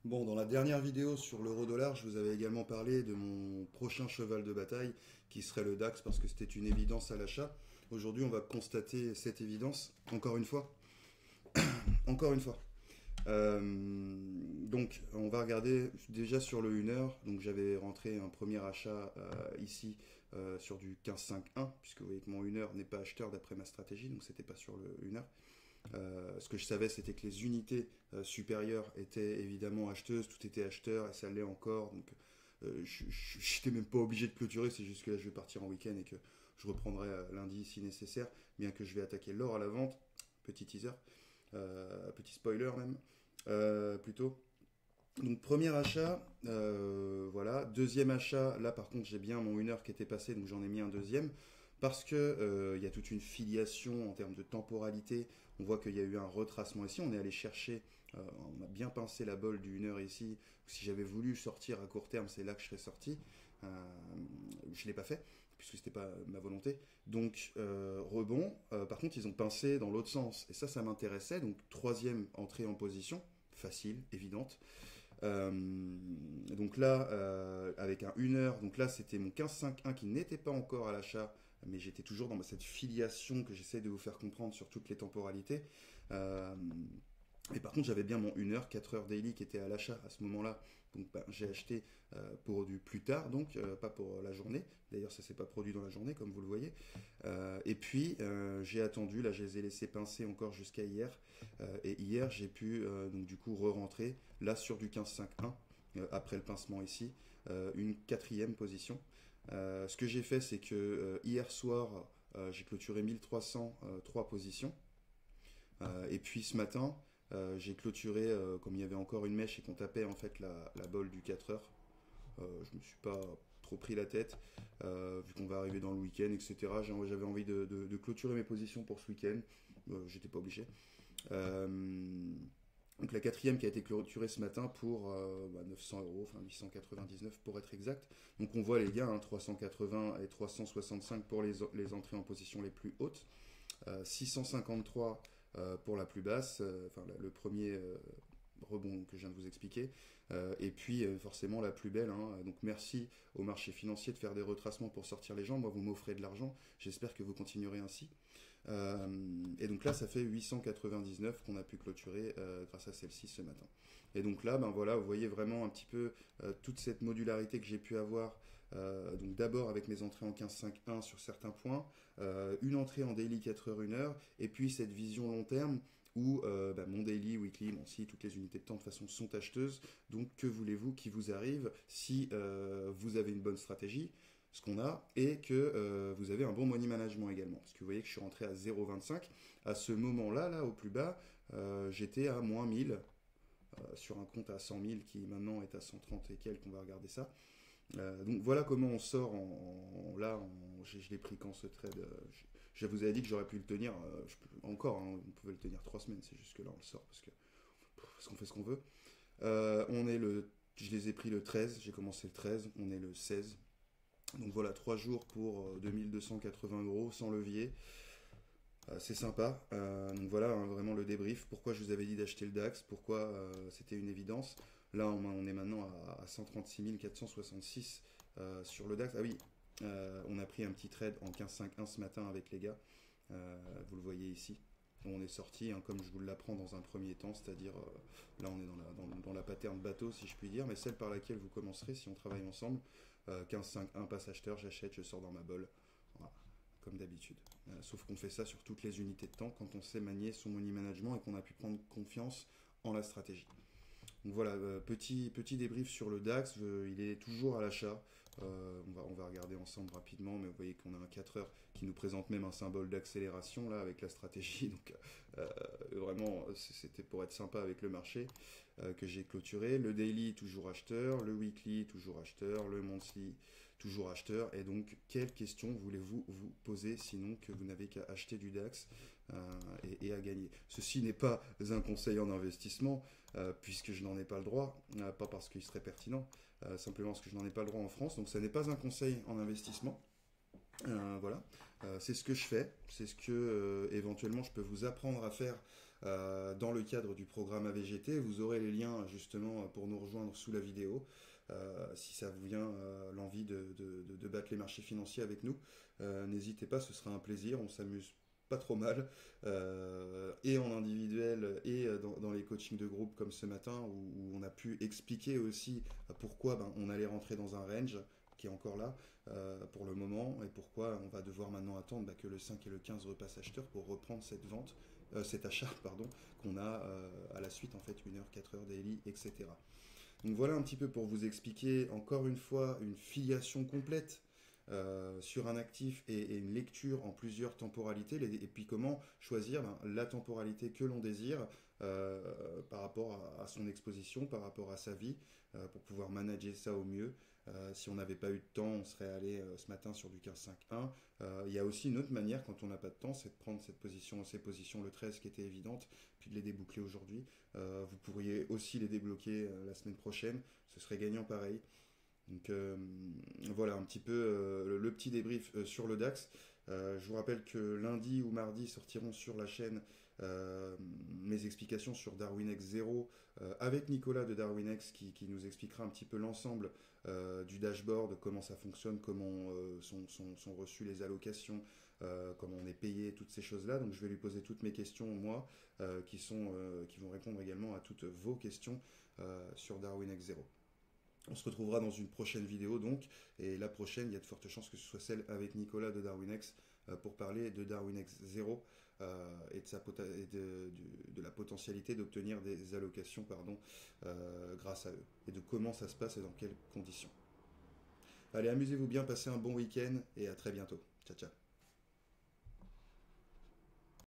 Bon, dans la dernière vidéo sur l'euro-dollar, je vous avais également parlé de mon prochain cheval de bataille, qui serait le DAX, parce que c'était une évidence à l'achat. Aujourd'hui, on va constater cette évidence, encore une fois. Encore une fois. Donc, on va regarder déjà sur le 1 heure. Donc, j'avais rentré un premier achat ici sur du 15,51, puisque vous voyez que mon 1 heure n'est pas acheteur d'après ma stratégie, donc c'était pas sur le 1 heure. Ce que je savais, c'était que les unités supérieures étaient évidemment acheteuses, tout était acheteur et ça l'est encore. Donc, je n'étais même pas obligé de clôturer, c'est juste que là, je vais partir en week-end et que je reprendrai lundi si nécessaire, bien que je vais attaquer l'or à la vente. Petit teaser, petit spoiler même, plutôt. Donc premier achat, voilà. Deuxième achat, là par contre j'ai bien mon 1 heure qui était passé, donc j'en ai mis un deuxième. Parce que y a toute une filiation en termes de temporalité. On voit qu'il y a eu un retracement ici. On est allé chercher, on a bien pincé la bolle du 1 heure ici. Si j'avais voulu sortir à court terme, c'est là que je serais sorti. Je ne l'ai pas fait, puisque c'était pas ma volonté. Donc rebond. Par contre, ils ont pincé dans l'autre sens. Et ça m'intéressait. Donc troisième entrée en position. Facile, évidente. Donc là, avec un 1 heure, donc là c'était mon 15,51 qui n'était pas encore à l'achat, mais j'étais toujours dans cette filiation que j'essaie de vous faire comprendre sur toutes les temporalités. Euh, et par contre, j'avais bien mon 1 heure, 4 heures daily qui était à l'achat à ce moment-là. Donc j'ai acheté pour du plus tard, donc pas pour la journée. D'ailleurs, ça s'est pas produit dans la journée, comme vous le voyez. Et puis, j'ai attendu, là, je les ai laissés pincer encore jusqu'à hier. Et hier, j'ai pu, donc du coup, re-rentrer, là, sur du 15,51, après le pincement ici, une quatrième position. Ce que j'ai fait, c'est que hier soir, j'ai clôturé 1303 positions. Et puis ce matin, j'ai clôturé, comme il y avait encore une mèche et qu'on tapait en fait la bolle du 4 heures. Je me suis pas trop pris la tête, vu qu'on va arriver dans le week-end, etc. J'avais envie de clôturer mes positions pour ce week-end. J'étais pas obligé. Donc la quatrième qui a été clôturée ce matin pour 900 euros, enfin 899 pour être exact. Donc on voit les gains, hein, 380 et 365 pour les entrées en position les plus hautes. 653 pour la plus basse, enfin le premier rebond que je viens de vous expliquer, et puis forcément la plus belle, hein. Donc merci au marché financier de faire des retracements pour sortir les gens, moi vous m'offrez de l'argent, j'espère que vous continuerez ainsi. Et donc là ça fait 899 qu'on a pu clôturer grâce à celle-ci ce matin. Et donc là, ben voilà, vous voyez vraiment un petit peu toute cette modularité que j'ai pu avoir. Donc d'abord avec mes entrées en 15-5-1 sur certains points, une entrée en daily 4 heures 1 heure, et puis cette vision long terme où mon daily, weekly, bon, si toutes les unités de temps de façon sont acheteuses. Donc que voulez-vous qui vous arrive si vous avez une bonne stratégie, ce qu'on a, et que vous avez un bon money management également. Parce que vous voyez que je suis rentré à 0,25. À ce moment-là, là, au plus bas, j'étais à moins 1000 sur un compte à 100 000 qui maintenant est à 130 et quelques, on va regarder ça. Donc voilà comment on sort je l'ai pris quand ce trade. Je vous avais dit que j'aurais pu le tenir encore, hein, on pouvait le tenir 3 semaines, c'est juste que là on le sort parce qu'on fait ce qu'on veut. Je les ai pris le 13, j'ai commencé le 13, on est le 16. Donc voilà, 3 jours pour 2280 euros sans levier. C'est sympa. Donc voilà, hein, vraiment le débrief. Pourquoi je vous avais dit d'acheter le DAX, pourquoi c'était une évidence. Là, on est maintenant à 136 466 sur le DAX. Ah oui, on a pris un petit trade en 15,51 ce matin avec les gars. Vous le voyez ici. On est sorti, hein, comme je vous l'apprends dans un premier temps, c'est-à-dire là on est dans la pattern bateau si je puis dire, mais celle par laquelle vous commencerez si on travaille ensemble. 15,51 passe acheteur, j'achète, je sors dans ma bolle. Voilà, comme d'habitude. Sauf qu'on fait ça sur toutes les unités de temps quand on sait manier son money management et qu'on a pu prendre confiance en la stratégie. Donc voilà, petit débrief sur le DAX, il est toujours à l'achat. On va regarder ensemble rapidement, mais vous voyez qu'on a un 4 heures qui nous présente même un symbole d'accélération là avec la stratégie. Donc vraiment, c'était pour être sympa avec le marché que j'ai clôturé. Le daily toujours acheteur, le weekly toujours acheteur, le monthly toujours acheteur. Et donc, quelles questions voulez-vous vous poser sinon que vous n'avez qu'à acheter du DAX et à gagner. Ceci n'est pas un conseil en investissement, puisque je n'en ai pas le droit, pas parce qu'il serait pertinent, simplement parce que je n'en ai pas le droit en France. Donc, ça n'est pas un conseil en investissement. Voilà, c'est ce que je fais, c'est ce que éventuellement je peux vous apprendre à faire dans le cadre du programme AVGT. Vous aurez les liens justement pour nous rejoindre sous la vidéo. Si ça vous vient l'envie de battre les marchés financiers avec nous, n'hésitez pas, ce sera un plaisir, on s'amuse pas trop mal, et en individuel et dans les coachings de groupe comme ce matin où on a pu expliquer aussi pourquoi on allait rentrer dans un range qui est encore là pour le moment et pourquoi on va devoir maintenant attendre que le 5 et le 15 repassent acheteur pour reprendre cette vente, cet achat pardon, qu'on a à la suite en fait 1 heure, 4 heures daily, etc. Donc voilà un petit peu pour vous expliquer encore une fois une filiation complète sur un actif et une lecture en plusieurs temporalités, et puis comment choisir la temporalité que l'on désire par rapport à son exposition, par rapport à sa vie, pour pouvoir manager ça au mieux. Si on n'avait pas eu de temps, on serait allé ce matin sur du 15-5-1. Il y a aussi une autre manière quand on n'a pas de temps, c'est de prendre ces positions le 13 qui était évidente, puis de les déboucler aujourd'hui. Vous pourriez aussi les débloquer la semaine prochaine, ce serait gagnant pareil. Donc voilà un petit peu le petit débrief sur le DAX. Je vous rappelle que lundi ou mardi sortiront sur la chaîne mes explications sur DarwinX 0 avec Nicolas de DarwinX qui nous expliquera un petit peu l'ensemble du dashboard, comment ça fonctionne, comment sont reçues les allocations, comment on est payé, toutes ces choses-là. Donc je vais lui poser toutes mes questions, moi, qui vont répondre également à toutes vos questions sur DarwinX 0. On se retrouvera dans une prochaine vidéo donc, et la prochaine, il y a de fortes chances que ce soit celle avec Nicolas de DarwinX pour parler de DarwinX 0 et de la potentialité d'obtenir des allocations grâce à eux, et de comment ça se passe et dans quelles conditions. Allez, amusez-vous bien, passez un bon week-end et à très bientôt. Ciao, ciao.